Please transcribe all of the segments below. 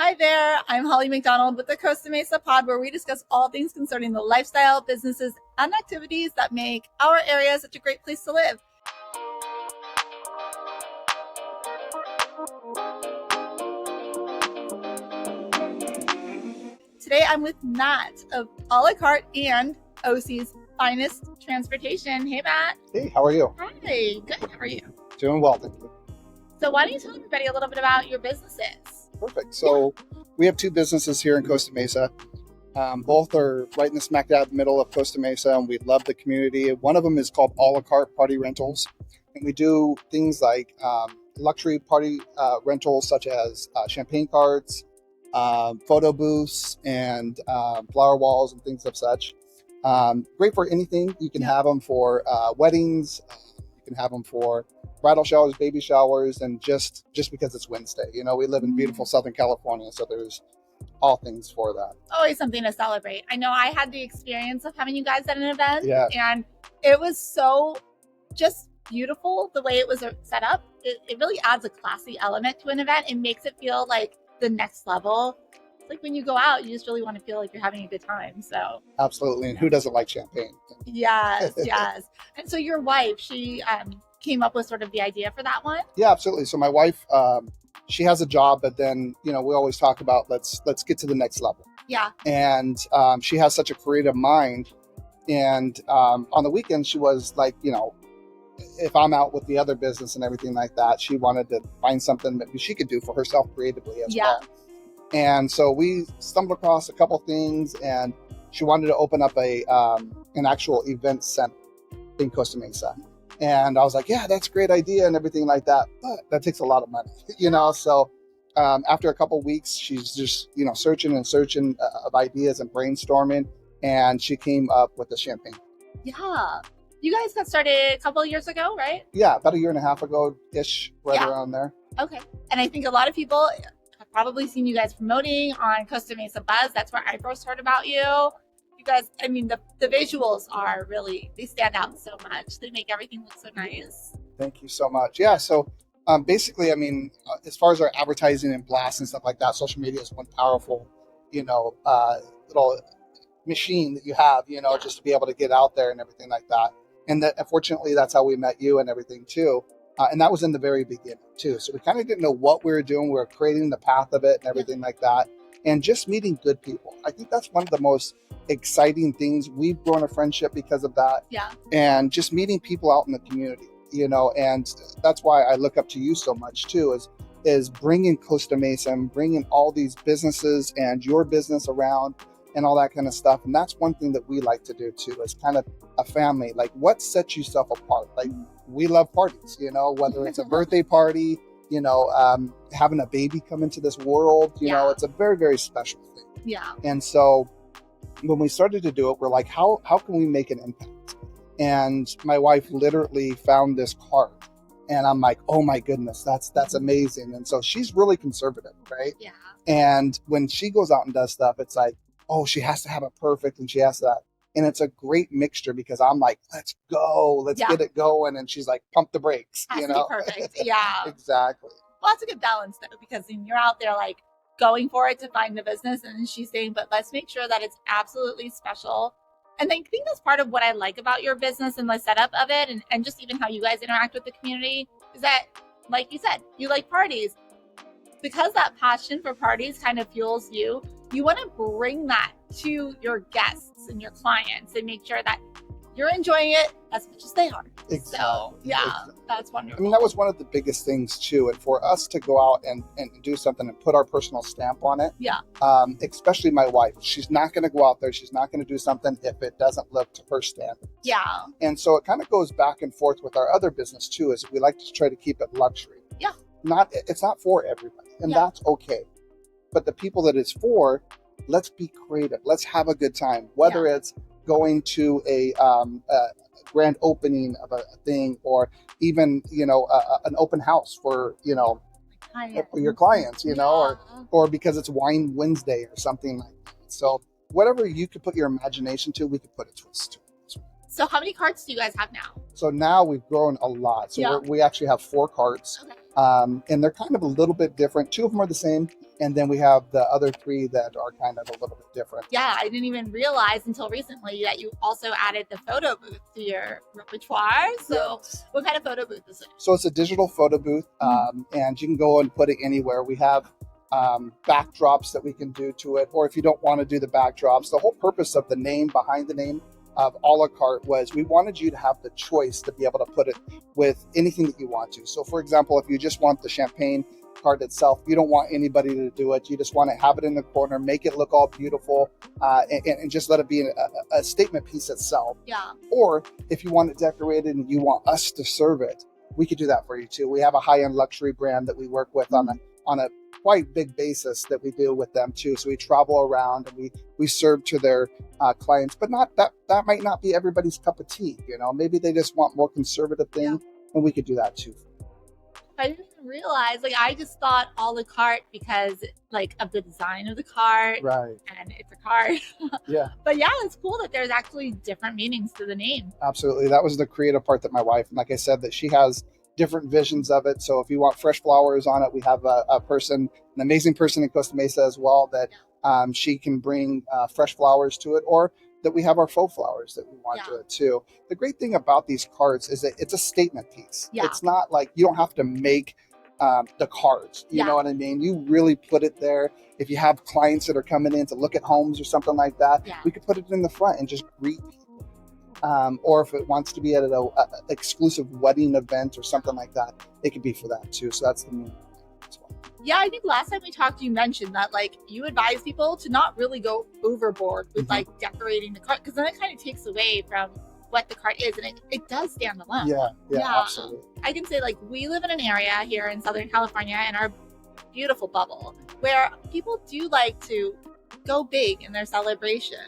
Hi there, I'm Holly McDonald with the Costa Mesa Pod, where we discuss all things concerning the lifestyle, businesses, and activities that make our area such a great place to live. Today I'm with Matt of a la carte and OC's Finest Transportation. Hey, Matt. Hey, how are you? Hi, good. How are you? Doing well, thank you. So why don't you tell everybody a little bit about your businesses? Perfect. So we have two businesses here in Costa Mesa. Both are right in the smack dab middle of Costa Mesa, and we love the community. One of them is called a la carte party rentals, and we do things like luxury party rentals such as champagne carts, photo booths, and flower walls and things of such. Great for anything. You can have them for weddings. You can have them for bridal showers, baby showers, and just because it's Wednesday. You know, we live in beautiful Southern California, so there's all things for that. Always something to celebrate. I know I had the experience of having you guys at an event, Yeah. and it was so just beautiful the way it was set up. It really adds a classy element to an event. It makes it feel like the next level. It's like when you go out, you just really want to feel like you're having a good time. So Absolutely. And who doesn't like champagne? yes. And so your wife, she came up with sort of the idea for that one. Yeah, absolutely. So my wife, she has a job, but then, you know, we always talk about let's get to the next level. Yeah. And she has such a creative mind. And on the weekends, she was like, you know, if I'm out with the other business and everything like that, she wanted to find something that she could do for herself creatively as well. And so we stumbled across a couple things, and she wanted to open up an actual event center in Costa Mesa. And I was like, yeah, that's a great idea and everything like that. But that takes a lot of money, you know? So after a couple of weeks, she's just, you know, searching of ideas and brainstorming. And she came up with the champagne. Yeah. You guys got started a couple of years ago, right? Yeah, about a year and a half ago-ish, right around there. Okay. And I think a lot of people have probably seen you guys promoting on Costa Mesa Buzz. That's where I first heard about you. You guys, I mean, the visuals are really, they stand out so much. They make everything look so nice. Thank you so much. Yeah, so basically, I mean, as far as our advertising and blasts and stuff like that, social media is one powerful, you know, little machine that you have, you know, just to be able to get out there and everything like that. And that, unfortunately, that's how we met you and everything too. And that was in the very beginning too. So we kind of didn't know what we were doing. We were creating the path of it and everything like that. And just meeting good people. I think that's one of the most exciting things. We've grown a friendship because of that. Yeah. And just meeting people out in the community, you know, and that's why I look up to you so much too, is bringing Costa Mesa and bringing all these businesses and your business around and all that kind of stuff. And that's one thing that we like to do too, is kind of a family. Like, what sets yourself apart? Like, we love parties, you know, whether it's a birthday party, you know, having a baby come into this world, you know, it's a very, very special thing. Yeah. And so when we started to do it, we're like, how can we make an impact? And my wife literally found this card. And I'm like, oh my goodness, that's amazing. And so she's really conservative, right? Yeah. And when she goes out and does stuff, it's like, oh, she has to have it perfect, and she has that. And it's a great mixture, because I'm like, let's go, let's get it going. And she's like, pump the brakes, Has you to know? be perfect. Yeah. Exactly. Well, that's a good balance though, because when you're out there like going for it to find the business, and she's saying, but let's make sure that it's absolutely special. And I think that's part of what I like about your business and the setup of it, and just even how you guys interact with the community, is that, like you said, you like parties. Because that passion for parties kind of fuels you, you want to bring that to your guests and your clients and make sure that you're enjoying it as much as they are. Exactly. So, yeah, Exactly. That's wonderful. I mean, that was one of the biggest things too. And for us to go out and do something and put our personal stamp on it, especially my wife, she's not going to go out there. She's not going to do something if it doesn't look to her standards. Yeah. And so it kind of goes back and forth with our other business too, is we like to try to keep it luxury. Yeah. It's not for everybody, and that's okay. But the people that it's for, let's be creative. Let's have a good time. Whether it's going to a grand opening of a thing, or even, you know, an open house for, you know, for your clients, you know, or because it's Wine Wednesday or something like that. So whatever you could put your imagination to, we could put a twist to it. So how many carts do you guys have now? So now we've grown a lot. So we actually have 4 carts. Okay. And they're kind of a little bit different. 2 of them are the same. And then we have the other 3 that are kind of a little bit different. Yeah, I didn't even realize until recently that you also added the photo booth to your repertoire. So what kind of photo booth is it? So it's a digital photo booth, and you can go and put it anywhere. We have backdrops that we can do to it, or if you don't want to do the backdrops, the whole purpose of the name behind the name of a la carte was we wanted you to have the choice to be able to put it with anything that you want to. So for example, if you just want the champagne card itself, you don't want anybody to do it, you just want to have it in the corner, make it look all beautiful, and just let it be a statement piece itself. Yeah. Or if you want it decorated and you want us to serve it, we could do that for you too. We have a high-end luxury brand that we work with on a quite big basis that we do with them too. So we travel around and we serve to their clients, but not that might not be everybody's cup of tea. Maybe they just want more conservative thing, and we could do that too. I didn't even realize, I just thought a la carte because of the design of the cart, right? And it's a cart. Yeah. But yeah, it's cool that there's actually different meanings to the name. Absolutely. That was the creative part that my wife, and like I said, that she has different visions of it. So if you want fresh flowers on it, we have an amazing person in Costa Mesa as well, that she can bring fresh flowers to it, or that we have our faux flowers that we want to it too. The great thing about these cards is that it's a statement piece. Yeah. It's not like you don't have to make the cards. You know what I mean? You really put it there. If you have clients that are coming in to look at homes or something like that, we could put it in the front and just greet people. Or if it wants to be at an exclusive wedding event or something like that, it could be for that too. So that's the main as well. Yeah, I think last time we talked, you mentioned that you advise people to not really go overboard with decorating the cart, because then it kind of takes away from what the cart is, and it does stand alone. Yeah, absolutely. I can say we live in an area here in Southern California in our beautiful bubble where people do like to go big in their celebration.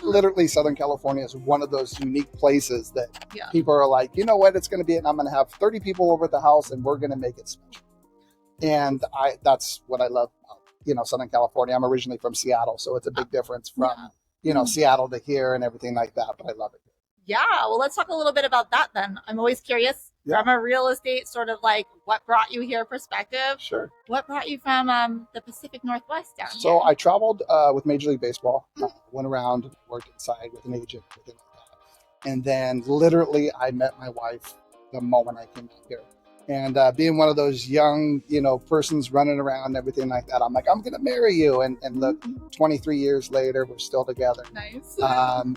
Literally, Southern California is one of those unique places that people are like, you know what, it's going to be, and I'm going to have 30 people over at the house, and we're going to make it special. And that's what I love about, Southern California. I'm originally from Seattle, so it's a big difference from, Seattle to here and everything like that, but I love it. Yeah, well, let's talk a little bit about that then. I'm always curious from a real estate sort of what brought you here perspective. Sure. What brought you from the Pacific Northwest down here? So I traveled with Major League Baseball, went around, worked inside with an agent, everything like that. And then literally I met my wife the moment I came out here. And being one of those young, persons running around and everything like that, I'm like, I'm going to marry you. And look, 23 years later, we're still together. Nice.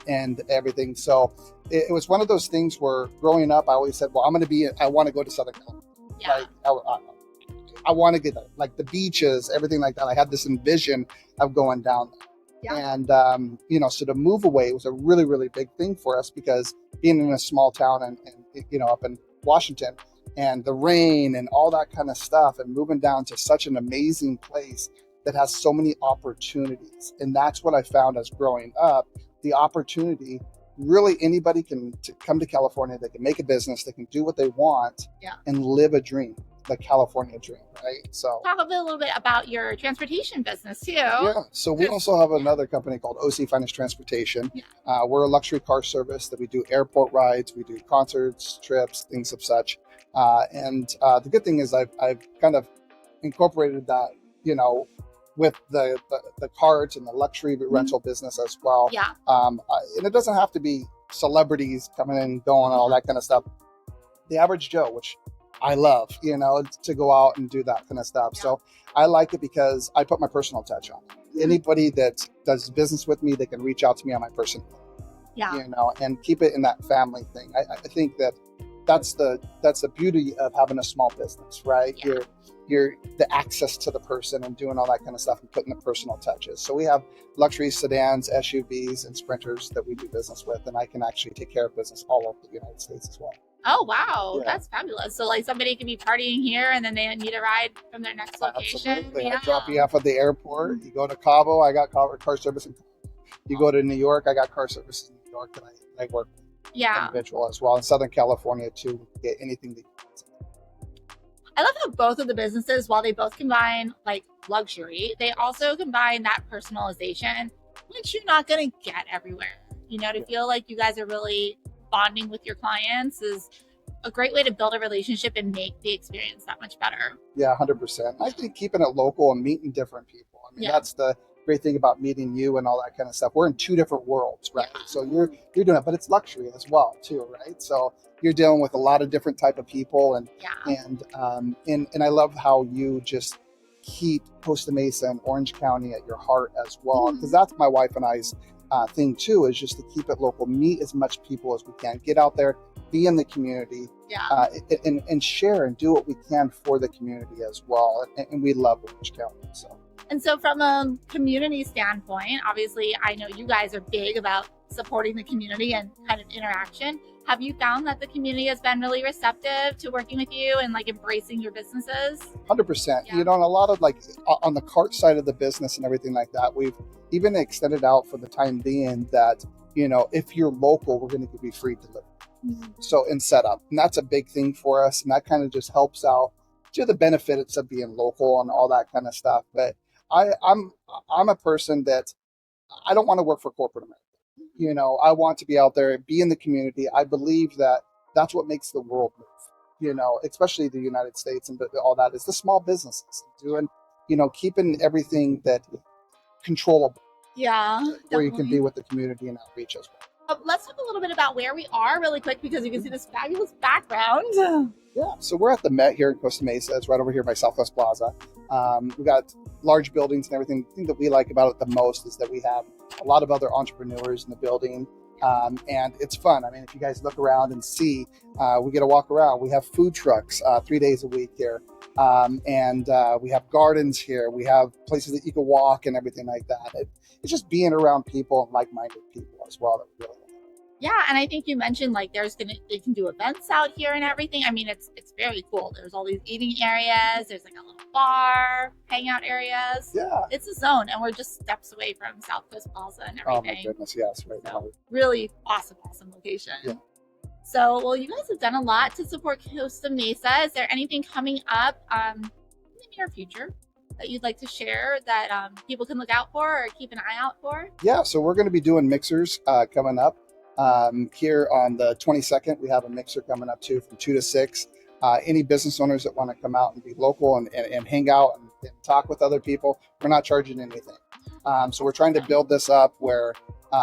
And everything. So it was one of those things where growing up, I always said, well, I want to go to Southern California. Yeah. I want to get there. The beaches, everything like that. I had this envision of going down there. Yeah. And, so to move away was a really, really big thing for us, because being in a small town and up in Washington, and the rain and all that kind of stuff, and moving down to such an amazing place that has so many opportunities. And that's what I found as growing up, the opportunity. Really, anybody can come to California, they can make a business, they can do what they want and live a dream, the California dream, right? So talk a little bit about your transportation business too. Yeah, so we also have another company called OC Finance Transportation. We're a luxury car service that we do airport rides, we do concerts, trips, things of such. And the good thing is I've kind of incorporated that, with the cards and the luxury rental business as well. Yeah. And it doesn't have to be celebrities coming in and going, all that kind of stuff. The average Joe, which I love, to go out and do that kind of stuff. Yeah. So I like it because I put my personal touch on it. Anybody that does business with me, they can reach out to me on my personal. Yeah. And keep it in that family thing. I think that's the beauty of having a small business, right? Yeah. You're the access to the person and doing all that kind of stuff and putting the personal touches. So we have luxury sedans, SUVs, and sprinters that we do business with, and I can actually take care of business all over the United States as well. Oh, wow. Yeah. That's fabulous. So somebody can be partying here and then they need a ride from their next location. Absolutely. I drop you off at the airport. You go to Cabo, I got car service in Cabo. You go to New York, I got car service in New York that I work with. Individual as well. In Southern California too, get anything that you want. I love how both of the businesses, while they both combine luxury, they also combine that personalization, which you're not going to get everywhere. To feel like you guys are really bonding with your clients is a great way to build a relationship and make the experience that much better. Yeah, 100%. I think keeping it local and meeting different people. I mean, Yeah. that's the great thing about meeting you and all that kind of stuff. We're in two different worlds, right? Yeah. So you're doing it, but it's luxury as well, too, right? So you're dealing with a lot of different type of people, and I love how you just keep Costa Mesa and Orange County at your heart as well, because that's my wife and I's thing too, is just to keep it local, meet as much people as we can, get out there, be in the community, and share and do what we can for the community as well. And we love Orange County. So from a community standpoint, obviously, I know you guys are big about supporting the community and kind of interaction. Have you found that the community has been really receptive to working with you and like embracing your businesses? 100%. Yeah. You know, and a lot of like on the cart side of the business and everything like that, we've even extended out for the time being that, you know, if you're local, we're going to give you free delivery. So in setup, and that's a big thing for us, and that kind of just helps out to the benefits of being local and all that kind of stuff. But I'm a person that I don't want to work for corporate America. You know, I want to be out there, be in the community. I believe that that's what makes the world move. You know, especially the United States and all that is the small businesses doing, you know, keeping everything that controllable. Yeah, where you can be with the community and outreach as well. Let's talk a little bit about where we are really quick, because you can see this fabulous background. Yeah, so we're at the Met here in Costa Mesa. It's right over here by Southwest Plaza. We got large buildings and everything. The thing that we like about it the most is that we have a lot of other entrepreneurs in the building, and it's fun. I mean, if you guys look around and see, we get to walk around. We have food trucks 3 days a week here, and we have gardens here. We have places that you can walk and everything like that. It's just being around people and like-minded people as well that we really like. Yeah, and I think you mentioned like they can do events out here and everything. I mean, it's very cool. There's all these eating areas. There's like a little bar, hangout areas. Yeah, it's a zone, and we're just steps away from Southwest Plaza and everything. Oh my goodness, yes, right now. Really awesome location. Yeah. So, well, you guys have done a lot to support Costa Mesa. Is there anything coming up in the near future that you'd like to share that people can look out for or keep an eye out for? Yeah, so we're going to be doing mixers coming up. Here on the 22nd, we have a mixer coming up too from 2 to 6. Any business owners that want to come out and be local and hang out and talk with other people, we're not charging anything. So we're trying to build this up where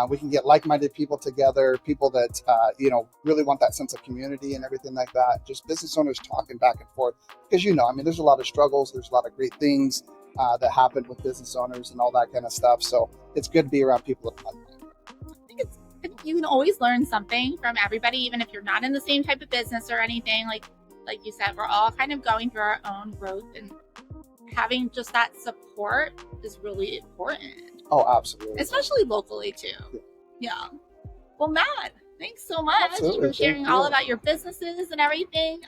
we can get like-minded people together, people that, you know, really want that sense of community and everything like that. Just business owners talking back and forth. Because, you know, I mean, there's a lot of struggles. There's a lot of great things that happen with business owners and all that kind of stuff. So it's good to be around people that like minded. I think you can always learn something from everybody, even if you're not in the same type of business or anything. Like you said, we're all kind of going through our own growth, and having just that support is really important. Oh, absolutely. Especially locally too. Yeah. Well, Matt, thanks so much Absolutely. for sharing all about your businesses and everything.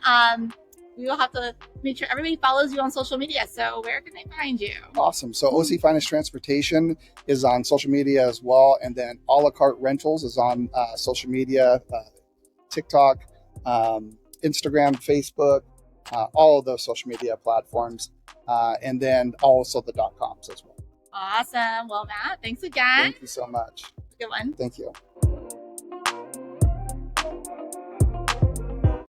We will have to make sure everybody follows you on social media. So where can they find you? Awesome. So OC Finest Transportation is on social media as well. And then A La Carte Rentals is on social media, TikTok, Instagram, Facebook, all of those social media platforms. And then also the .coms as well. Awesome. Well, Matt, thanks again. Thank you so much. Good one. Thank you.